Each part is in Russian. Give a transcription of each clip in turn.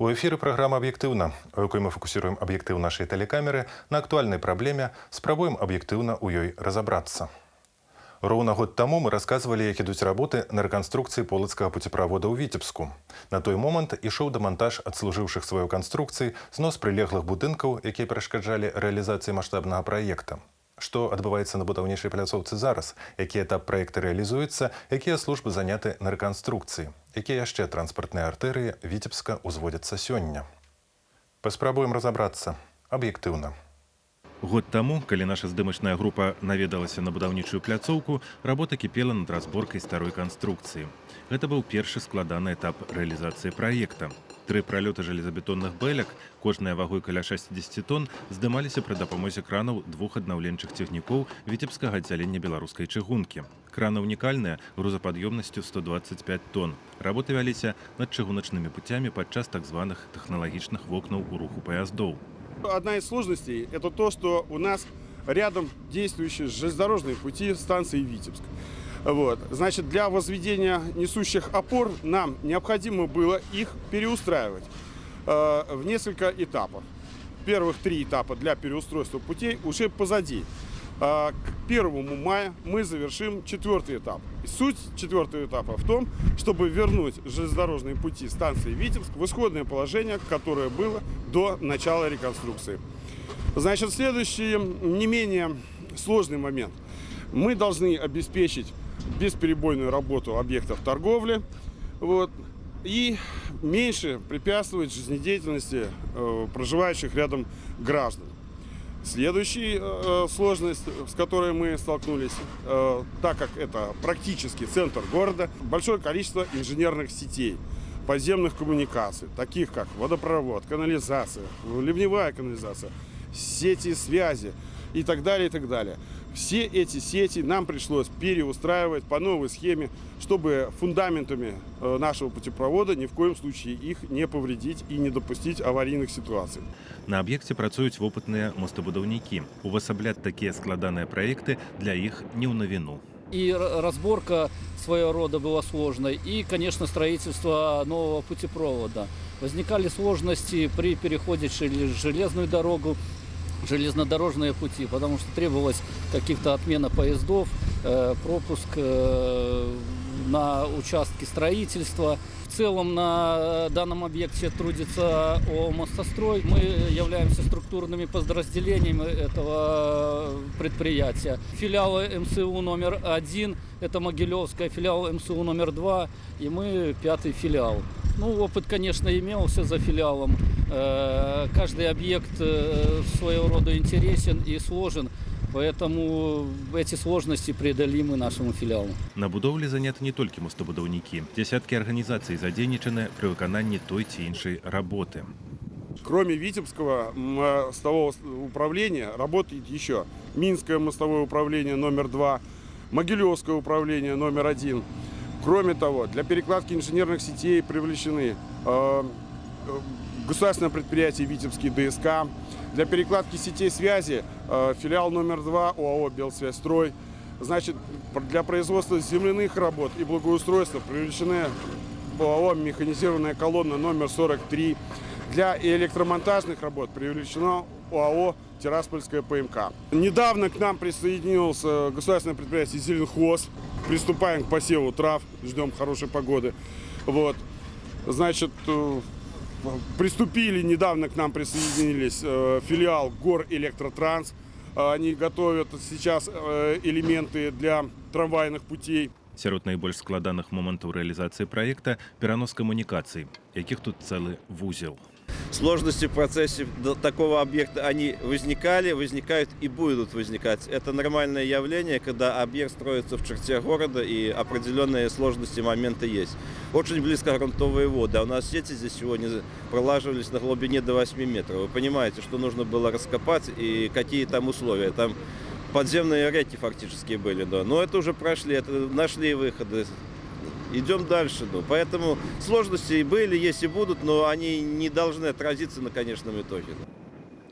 У эфире программа «Объективно», у якой мы фокусируем объектив нашей телекамеры на актуальной проблеме, спробуем объективно у ёй разобраться. Ровно год тому мы рассказывали, як ідуть работы на реконструкции полоцкого путепровода у Витебску. На той момент ішоў демонтаж адслужыўшых сваёй канструкцыі, знос прилеглых будынкаў, якія перашкаджалі рэалізацыі маштабнага праекта. Што адбываецца на будаўнічай пляцоўцы зараз, які этап праекта рэалізуецца, якія службы заняты на рэканструкцыі, якія яшчэ транспартныя артэрыі Витебска узводзяцца сёння. Паспрабуем разабрацца аб'ектыўна. Год таму, калі наша здымачная група наведалася на будаўнічую пляцоўку, работа кіпела над разборкай старой канструкцыі. Гэта быў першы складаны этап рэалізацыі праекта. 3 пралёты жалезабетонных бэлек, кожная вагой каля 60 тонн, здымаліся пры дапамозе кранаў 2 аднаўленчых цягнікоў Віцебскага аддзялення беларускай чыгункі. Краны ўнікальныя, грузапад'ёмнасцю 125 тонн. Работы вяліся над чыгуначнымі путямі падчас так званых тэхналагічных вокнаў у руху паяздоў. Одна из сложностей – это то, что у нас рядом действующие железнодорожные пути станции Витебск. Вот. Значит, для возведения несущих опор нам необходимо было их переустраивать в несколько этапов. Первых 3 этапа для переустройства путей уже позади. К 1 мая мы завершим 4-й этап. Суть 4-го этапа в том, чтобы вернуть железнодорожные пути станции Витебск в исходное положение, которое было до начала реконструкции. Значит, следующий, не менее сложный момент. Мы должны обеспечить бесперебойную работу объектов торговли, вот, и меньше препятствовать жизнедеятельности проживающих рядом граждан. Следующая сложность, с которой мы столкнулись, так как это практически центр города, большое количество инженерных сетей, подземных коммуникаций, таких как водопровод, канализация, ливневая канализация, сети связи и так далее, и так далее. Все эти сети нам пришлось переустраивать по новой схеме, чтобы фундаментами нашего путепровода ни в коем случае их не повредить и не допустить аварийных ситуаций. На аб'екце працуюць вопытныя мостабудаўнікі. Увасабляць такія складаныя праекты для іх не ў навіну. И разборка своего рода была сложной, и, конечно, строительство нового путепровода. Возникали сложности при переходе через железную дорогу, железнодорожные пути, потому что требовалось каких-то отмена поездов, пропуск на участки строительства. В целом на данном объекте трудится ООО «Мостострой». Мы являемся структурными подразделениями этого предприятия. Филиалы МСУ номер 1 – это Могилевская, филиал МСУ номер 2, и мы 5-й филиал. Ну, опыт, конечно, имелся за филиалом. Каждый объект своего рода интересен и сложен, поэтому эти сложности преодолимы нашему филиалу. На будоўлі заняты не толькі мостабудаўнікі. Дзясяткі арганізацый задзейнічаны пры выкананні той ці іншай работы. Кроме Витебского мостового управления работает еще Минское мостовое управление номер 2, Могилевское управление номер 1. Кроме того, для перекладки инженерных сетей привлечены государственное предприятие «Витебский ДСК». Для перекладки сетей связи филиал номер 2 ОАО «Белсвязьстрой». Значит, для производства земляных работ и благоустройства привлечены ОАО «Механизированная колонна номер 43». Для электромонтажных работ привлечено ОАО «Тираспольская ПМК». Недавно к нам присоединилось государственное предприятие «Зеленхоз». Приступаем к посеву трав, ждем хорошей погоды. Вот. Значит, недавно к нам присоединились филиал «Горэлектротранс». Они готовят сейчас элементы для трамвайных путей. Сярод найбольш складаных момантаў рэалізацыі праекта перанос камунікацый, якіх тут цэлы вузел. Сложности в процессе такого объекта, они возникают и будут возникать. Это нормальное явление, когда объект строится в черте города и определенные сложности, моменты есть. Очень близко грунтовые воды. А у нас сети здесь сегодня пролаживались на глубине до 8 метров. Вы понимаете, что нужно было раскопать и какие там условия. Там подземные реки фактически были. Да. Но это уже прошли, это нашли выходы. Идем дальше. Ну. Поэтому сложности были, есть и будут, но они не должны отразиться на конечном итоге.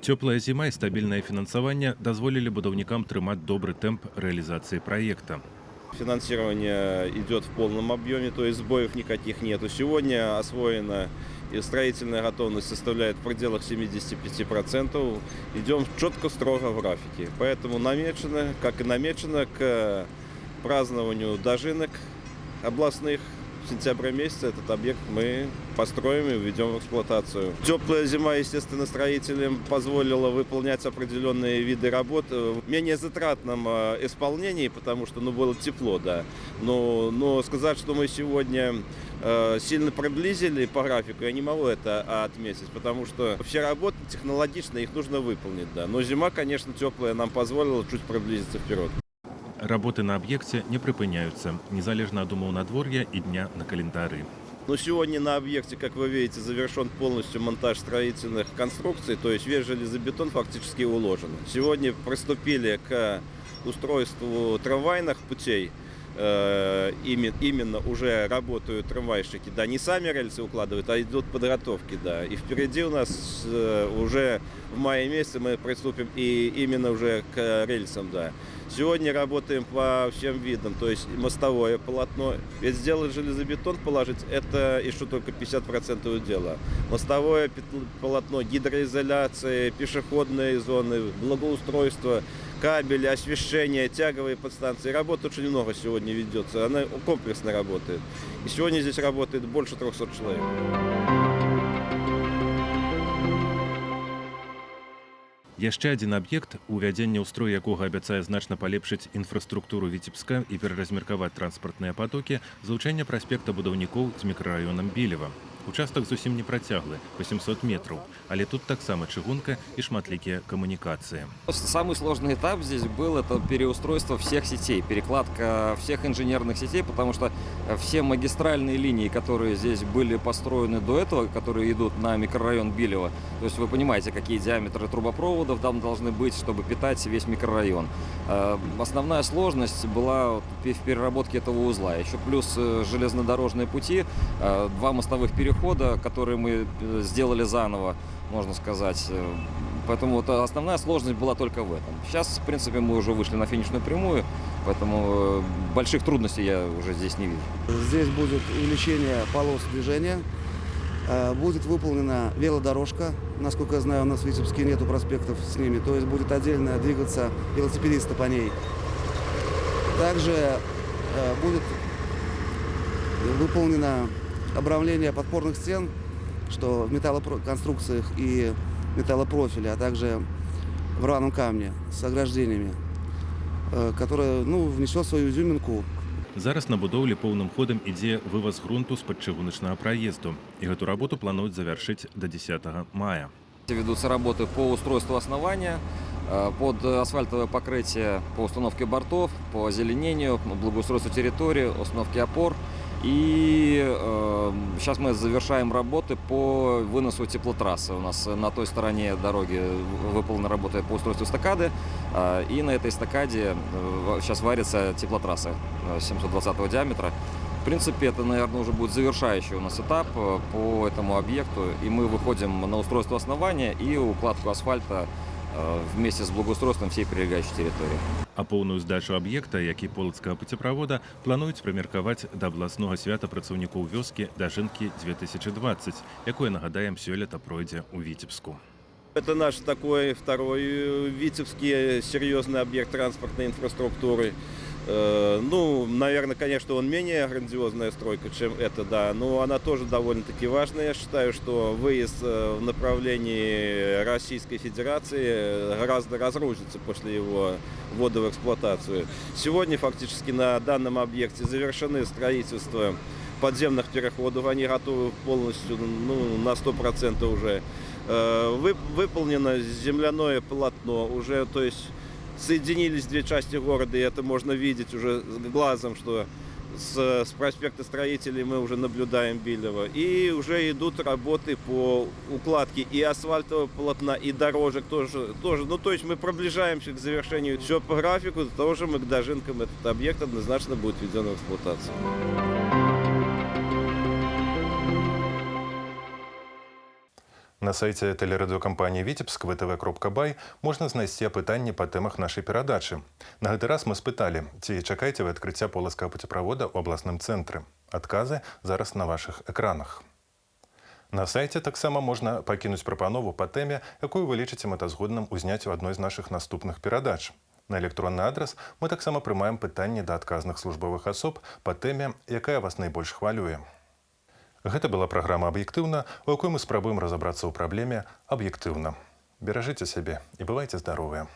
Цёплая зіма і стабільнае фінансаванне дазволілі будаўнікам трымаць добры тэмп рэалізацыі праекта. Финансирование идет в полном объеме, то есть сбоев никаких нету. Сегодня освоено и строительная готовность составляет в пределах 75%. Идем четко, строго в графике. Поэтому намечено, как и намечено, к празднованию дожинок областных в сентябре месяце этот объект мы построим и введем в эксплуатацию. Теплая зима, естественно, строителям позволила выполнять определенные виды работ в менее затратном исполнении, потому что было тепло, да. Но сказать, что мы сегодня сильно приблизили по графику, я не могу это отметить, потому что все работы технологичные, их нужно выполнить, да. Но зима, конечно, теплая нам позволила чуть приблизиться вперед. Работы на объекте не припыняются, незалежно от умоўнадвор'я и дня на календары. Но сегодня на объекте, как вы видите, завершен полностью монтаж строительных конструкций, то есть весь железобетон фактически уложен. Сегодня приступили к устройству трамвайных путей. Именно уже работают трамвайщики, да, не сами рельсы укладывают, а идут подготовки, да. И впереди у нас уже в мае месяце мы приступим и именно уже к рельсам, да. Сегодня работаем по всем видам, то есть мостовое полотно. Ведь сделать железобетон, положить, это еще только 50% дела. Мостовое полотно, гидроизоляция, пешеходные зоны, благоустройство, кабели, освещение, тяговые подстанции. Работы очень много сегодня ведется, она комплексно работает. И сегодня здесь работает больше 300 человек. Яшчэ адзін аб'ект, увядзенне ў строй якога абяцае значна палепшыць інфраструктуру Віцебска і пераразмеркаваць транспартныя патокі, злучэнне праспекта будаўнікоў з мікрараёнам Білева. Участак зусім не працяглы, 800 метров, але тут таксама чыгунка и шматлікія камунікацыі. Самый сложный этап здесь был это переустройство всех сетей, перекладка всех инженерных сетей, потому что все магистральные линии, которые здесь были построены до этого, которые идут на микрорайон Билева, то есть вы понимаете, какие диаметры трубопроводов там должны быть, чтобы питать весь микрорайон. Основная сложность была в переработке этого узла. Еще плюс железнодорожные пути, 2 мостовых перехода, которые мы сделали заново, можно сказать. Поэтому вот основная сложность была только в этом. Сейчас, в принципе, мы уже вышли на финишную прямую, поэтому больших трудностей я уже здесь не вижу. Здесь будет увеличение полос движения, будет выполнена велодорожка. Насколько я знаю, у нас в Витебске нету проспектов с ними, то есть будет отдельно двигаться велосипедисты по ней. Также будет выполнено обрамление подпорных стен, что в металлоконструкциях и металлопрофиле, а также в рваном камне с ограждениями, которое внесет свою изюминку. Зараз на будоўлі поўным ходам ідзе вываз грунту з-пад чыгуначнага праезду, і гэту работу плануюць завершыць до 10 мая. Ведутся работы по устройству основания, под асфальтовое покрытие, по установке бортов, по озеленению, благоустройству территории, установке опор. И сейчас мы завершаем работы по выносу теплотрассы. У нас на той стороне дороги выполнена работа по устройству эстакады, и на этой эстакаде сейчас варится теплотрасса 720 диаметра. В принципе, это, наверное, уже будет завершающий у нас этап по этому объекту, и мы выходим на устройство основания и укладку асфальта вместе с благоустройством всей прилегающей территории. А поўную здачу аб'екта, як і полацкага пуцеправода, плануюць прымеркаваць да абласнога свята працаўнікоў вёскі Дажынкі 2020, якое, нагадаем, сёлета пройдзе ў Витебску. Это наш такой второй витебский серьезный объект транспортной инфраструктуры. Наверное, конечно, он менее грандиозная стройка, чем это, да, но она тоже довольно-таки важная. Я считаю, что выезд в направлении Российской Федерации гораздо разгрузится после его ввода в эксплуатацию. Сегодня фактически на данном объекте завершены строительство подземных переходов, они готовы полностью, на 100% уже. Выполнено земляное полотно уже, то есть соединились 2 части города, и это можно видеть уже глазом, что с проспекта Строителей мы уже наблюдаем Билева. И уже идут работы по укладке и асфальтового полотна, и дорожек тоже. То есть мы приближаемся к завершению. Все по графику, тоже мы к Дожинкам этот объект однозначно будет введен в эксплуатацию. На сайце тэлерадыёкампаніі Віцебск vtv.by можна знайсці апытанні па тэмах нашай перадачы. На гэты раз мы спыталі, ці чакаеце вы адкрыцця полацкага пуцеправода ў абласным цэнтры. Адказы зараз на вашых экранах. На сайце таксама можна пакінуць прапанову па тэме, якую вы лічыце мэтазгодным узняць у адной з нашых наступных перадач. На электронны адрас мы таксама прымаем пытанні да адказных службовых асоб па тэме, якая вас найбольш хвалюе. Гэта была праграма «Аб'ектыўна», у якой мы спрабуем разабрацца ў праблеме аб'ектыўна. Беражыце сябе і бывайце здаровыя.